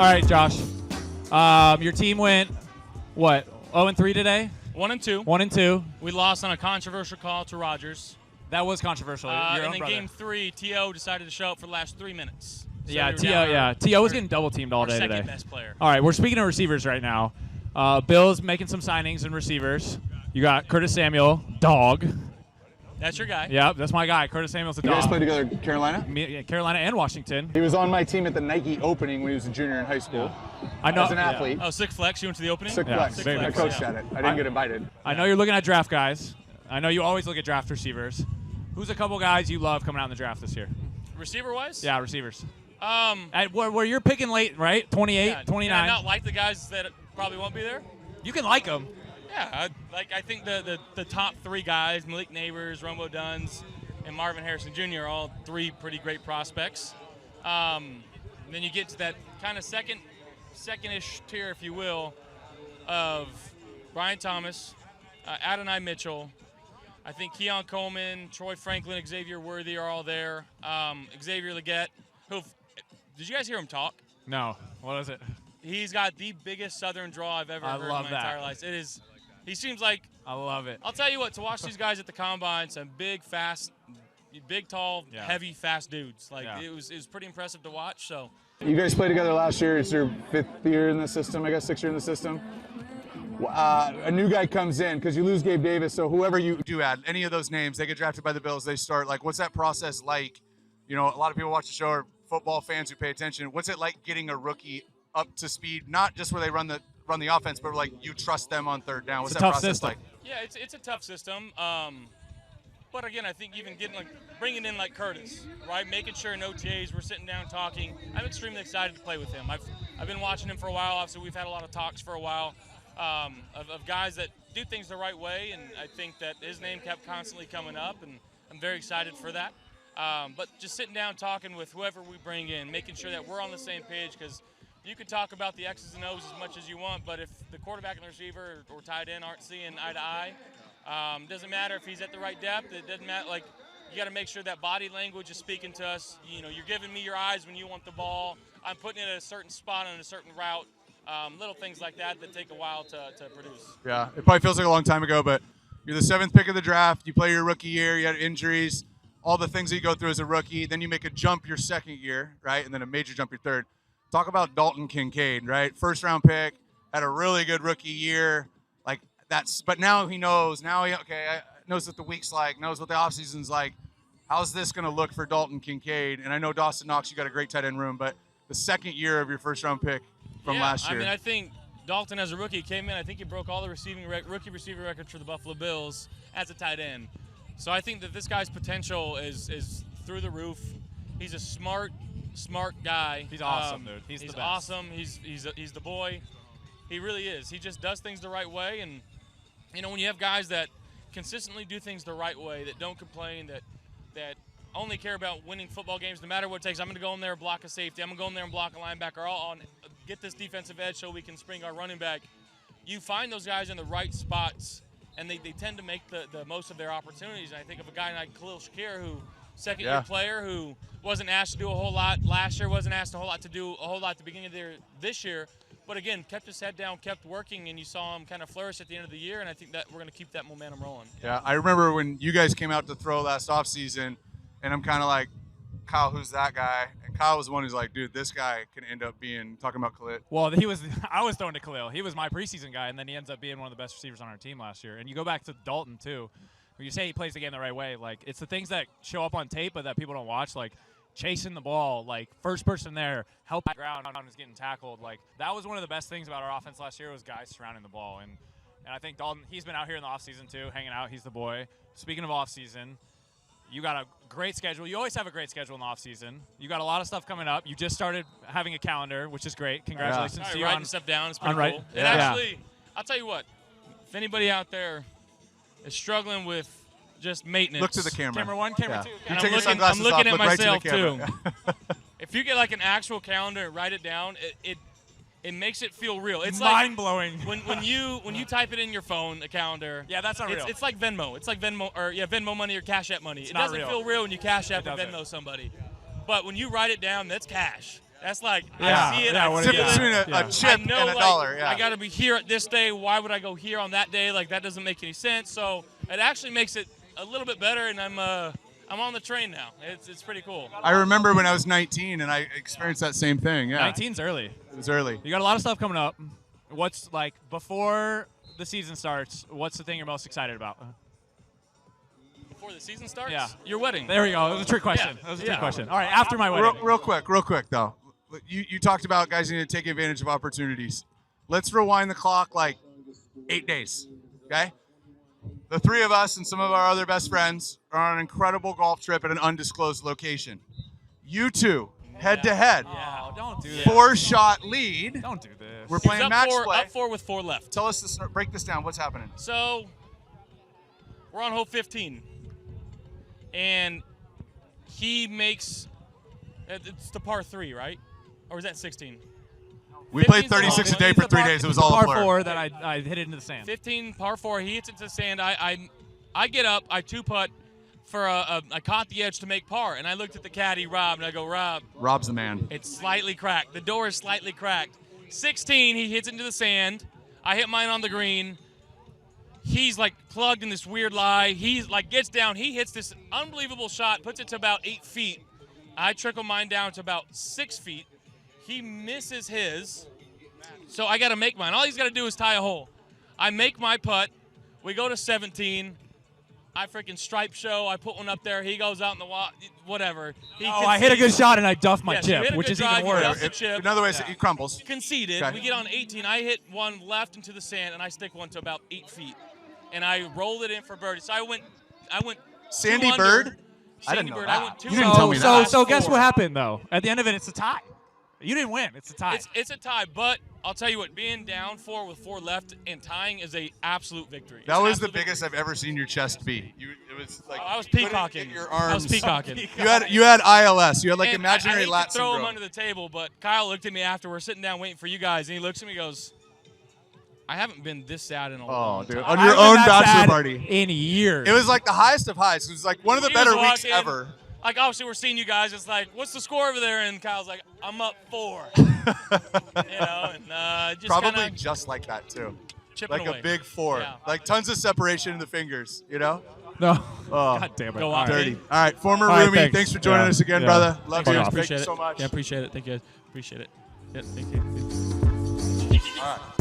right, Josh. Your team went, what, 0-3 today? 1-2. 1-2. We lost on a controversial call to Rogers. That was controversial. And then game 3, T.O. decided to show up for the last 3 minutes. So yeah, T.O. was getting double-teamed all day today. Second best player. All right, we're speaking of receivers right now. Bill's making some signings and receivers. You got Curtis Samuel, dog. That's your guy. Yeah, that's my guy. Curtis Samuel's a dog. You guys played together at Carolina? Carolina and Washington. He was on my team at the Nike opening when he was a junior in high school. Yeah. I know. As an athlete. Oh, Sick Flex. You went to the opening? Sick Flex. Sick I Flex, coached at it. I didn't get invited. I know you're looking at draft guys. I know you always look at draft receivers. Who's a couple guys you love coming out in the draft this year? Receiver-wise? Yeah, receivers. Where you're picking late, right? 28, 29. Yeah, not like the guys that probably won't be there? You can like them. Yeah, I think the top 3 guys, Malik Neighbors, Rombo Duns, and Marvin Harrison Jr. are all 3 pretty great prospects. Then you get to that kind of second-ish tier, if you will, of Brian Thomas, Adonai Mitchell. I think Keon Coleman, Troy Franklin, Xavier Worthy are all there. Xavier Leggett, did you guys hear him talk? No. What is it? He's got the biggest Southern draw I've ever heard in my entire life. It is. He seems like. I love it. I'll tell you what. To watch these guys at the combine, some big, fast, big, tall, heavy, fast dudes. It was pretty impressive to watch. So. You guys played together last year. It's your 5th year in the system, I guess 6th year in the system. A new guy comes in because you lose Gabe Davis. So whoever you do add, any of those names, they get drafted by the Bills. They start. Like, what's that process like? You know, a lot of people watch the show are football fans who pay attention. What's it like getting a rookie up to speed, not just where they run the offense, but like you trust them on third down? What's that process like? Yeah, it's a tough system. But again, I think even bringing in like Curtis, right? Making sure in OTAs we're sitting down talking. I'm extremely excited to play with him. I've been watching him for a while. Obviously, we've had a lot of talks for a while of guys that do things the right way, and I think that his name kept constantly coming up, and I'm very excited for that. But just sitting down talking with whoever we bring in, making sure that we're on the same page, because you can talk about the X's and O's as much as you want, but if the quarterback and the receiver or tight end aren't seeing eye to eye, doesn't matter if he's at the right depth. It doesn't matter. Like, you got to make sure that body language is speaking to us. You know, you're giving me your eyes when you want the ball. I'm putting it at a certain spot on a certain route. Little things like that take a while to produce. Yeah, it probably feels like a long time ago, but you're the 7th pick of the draft. You play your rookie year. You had injuries, all the things that you go through as a rookie. Then you make a jump your 2nd year, right, and then a major jump your 3rd. Talk about Dalton Kincaid, right? 1st-round pick, had a really good rookie year. But now he knows. Now he knows what the week's like, knows what the offseason's like. How's this going to look for Dalton Kincaid? And I know Dawson Knox, you got a great tight end room, but the 2nd year of your 1st-round pick from last year. I mean, I think Dalton as a rookie came in. I think he broke all the rookie receiver records for the Buffalo Bills as a tight end. So I think that this guy's potential is through the roof. He's a smart guy. He's awesome, dude. He's the best. Awesome. He's the boy. He really is. He just does things the right way, and you know, when you have guys that consistently do things the right way, that don't complain, that only care about winning football games no matter what it takes. I'm going to go in there and block a safety. I'm going to go in there and block a linebacker. I'll get this defensive edge so we can spring our running back. You find those guys in the right spots, and they tend to make the most of their opportunities. And I think of a guy like Khalil Shakir, who second-year player who wasn't asked to do a whole lot last year, wasn't asked to do a whole lot at the beginning of this year. But again, kept his head down, kept working, and you saw him kind of flourish at the end of the year, and I think that we're going to keep that momentum rolling. Yeah, I remember when you guys came out to throw last offseason, and I'm kind of like, Kyle, who's that guy? And Kyle was the one who's like, dude, this guy can end up being, talking about Khalil. Well, I was throwing to Khalil. He was my preseason guy, and then he ends up being one of the best receivers on our team last year. And you go back to Dalton, too. When you say he plays the game the right way, like, it's the things that show up on tape but that people don't watch, like chasing the ball, like first person there, helping the ground is getting tackled. Like, that was one of the best things about our offense last year was guys surrounding the ball. And I think Dalton, he's been out here in the offseason too, hanging out. He's the boy. Speaking of offseason, you got a great schedule. You always have a great schedule in the offseason. You got a lot of stuff coming up. You just started having a calendar, which is great. Congratulations to you writing stuff down. It's pretty cool. Yeah. And actually, I'll tell you what, if anybody out there is struggling with just maintenance. Look to the camera. Camera 1, camera 2. You take your sunglasses I'm looking off, at look right to the myself camera. too. If you get like an actual calendar and write it down, it makes it feel real. It's mind blowing. When you type it in your phone, a calendar. Yeah, that's not real. It's like Venmo. It's like Venmo money or Cash App money. It not doesn't real. feel real when you Cash App and Venmo somebody. But when you write it down, that's cash. That's like, Yeah. I see it, Yeah, I what see it Difference is. it. between Yeah. a chip I know, and a like, dollar. Yeah. I got to be here at this day. Why would I go here on that day? Like, that doesn't make any sense. So it actually makes it a little bit better, and I'm on the train now. It's pretty cool. I remember when I was 19 and I experienced that same thing. Yeah. 19's early. It was early. You got a lot of stuff coming up. What's like before the season starts? What's the thing you're most excited about? Before the season starts? Yeah. Your wedding. There we go. That was a trick question. Yeah. That was a trick Yeah. question. All right, after my wedding. Real quick though. You talked about guys need to take advantage of opportunities. Let's rewind the clock like 8 days. Okay? The three of us and some of our other best friends are on an incredible golf trip at an undisclosed location. You two, head to head, Oh, don't do that. 4-shot lead. Don't do this. We're He was playing up match four, play. up 4 with 4 left. Tell us this. Break this down. What's happening? So we're on hole 15, and he makes it's the par 3, right? Or is that 16? We played 15's the long 36 a one. day It's for the 3 par- days. It was it's the all a par blur. 4 that I hit it into the sand. 15 par 4. He hits it to the sand. I get up. I 2-putt for I caught the edge to make par, and I looked at the caddy Rob, and I go, Rob, Rob's the man. it's slightly cracked. The door is slightly cracked. 16, he hits into the sand. I hit mine on the green. He's like plugged in this weird lie. He's like gets down. He hits this unbelievable shot, puts it to about 8 feet. I trickle mine down to about 6 feet. He misses his, so I got to make mine. All he's got to do is tie a hole. I make my putt. We go to 17. I freaking stripe show. I put one up there. He goes out in the whatever. I hit a good shot and I duffed my Yes, you hit chip, a which good is drive, even you worse. duffed the chip. In other words, it crumbles. Conceded. Okay. We get on 18. I hit one left into the sand, and I stick one to about 8 feet, and I rolled it in for birdie. So I went. Sandy 2 under. Bird? I Sandy didn't know Bird. that. I went 2 You didn't under. tell me So that. so guess Four. what happened though? At the end of it, it's a tie. You didn't win. It's a tie. It's a tie, but I'll tell you what, being down 4 with 4 left and tying is a absolute victory. That It's an was the absolute biggest I've ever seen your chest be. It was like I was couldn't peacocking. get Your I was arms. peacocking. You had ILS. You had like And imaginary I hate lat to throw him syndrome. under the table, but Kyle looked at me after we're sitting down waiting for you guys, and he looks at me and goes, I haven't been this sad in a long dude. time. On I your haven't own been that bachelor sad party. in years. It was like the highest of highs. It was like one of the He better was weeks walking, ever. Like, obviously, we're seeing you guys. It's like, what's the score over there? And Kyle's like, I'm up 4. Just Probably kinda just like that too. chipping Like away. a big 4. Yeah. Like tons of separation in the fingers, you know? no. Oh, God damn it. Go All off. right. dirty. All right, former All right, roomie, thanks for joining Yeah. us again, Yeah. brother. Love Fuck you. off. Thank Appreciate you it. so much. Yeah, appreciate it. Thank you guys. Appreciate it. Yeah, thank you. All right.